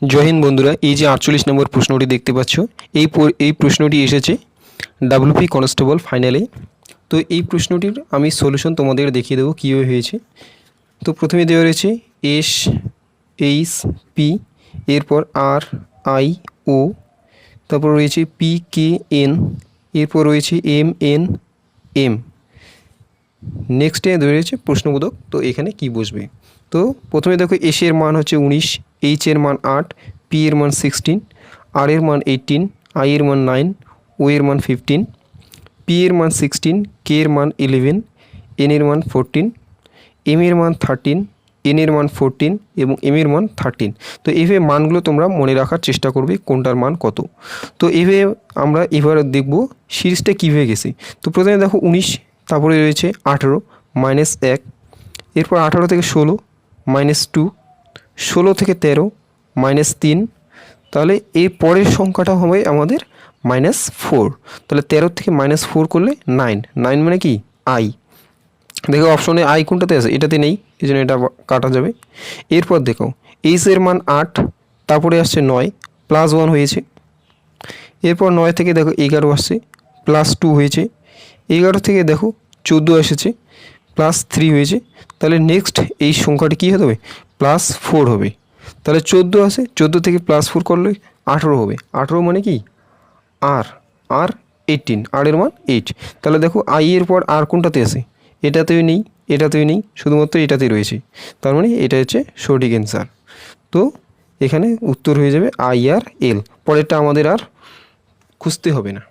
জয় হিন্দ বন্ধুরা, এই যে 48 নম্বর প্রশ্নটি দেখতে পাচ্ছ, এই প্রশ্নটি এসেছে ডাব্লিউপি কনস্টেবল ফাইনালে। তো এই প্রশ্নটির আমি সলিউশন তোমাদের দেখিয়ে দেবো কীভাবে হয়েছে। তো প্রথমে দেওয়া রয়েছে এস এইচ পি, এরপর আর আই ও, তারপর রয়েছে পি কে এন, এরপর রয়েছে এম এন এম, নেক্সটে রয়েছে প্রশ্নবোধক। তো এখানে কি বসবে? তো প্রথমে দেখো এস এর মান হচ্ছে 19, এইচ এর মান 8, পি এর মান 16, আর এর মান 18, আই এর মান 9, ও এর মান 15, পি এর মান 16, কে এর মান 11, এন এর মান 14, এম এর মান 13, এন এর মান 14 এবং এম এর মান 13। তো এইভাবে মানগুলো তোমরা মনে রাখার চেষ্টা করবে কোনটার মান কত। তো এইভাবে আমরা এবার দেখব সিরিজটা কীভাবে গেছে। তো প্রথমে দেখো 19, তারপরে রয়েছে 18 মাইনাস 1, এরপর 18 থেকে 16 মাইনাস 2, 16 থেকে 13 মাইনাস 3, তাহলে এর পরের সংখ্যাটা হবে আমাদের -4। তাহলে 13 থেকে -4 করলে 9, 9 মানে কি আই। দেখো অপশনে আই কোনটাতে আছে, এটাতে নেই, এই জন্য এটা কাটা যাবে। এরপর দেখো এইচ এর মান 8, তারপরে আসছে 9 প্লাস 1 হয়েছে। এরপর 9 থেকে দেখো 11 আসছে প্লাস 2 হয়েছে। 11 থেকে দেখো 14 এসেছে প্লাস 3 হয়েছে। তাহলে নেক্সট এই সংখ্যাটি কী হতে হবে? +4 হবে। তাহলে 14 আছে, 14 থেকে +4 করলে 18 হবে। 18 মানে কি আর, আর 18, আর এর মান 8। তাহলে দেখো আই এর পর আর কোনটাতে আছে? এটাতেও নেই, এটাতেও নেই, শুধুমাত্র এটাতেই রয়েছে। তার মানে এটা হচ্ছে সঠিক অ্যান্সার। তো এখানে উত্তর হয়ে যাবে আই আর এল, পরেরটা আমাদের আর খুঁজতে হবে না।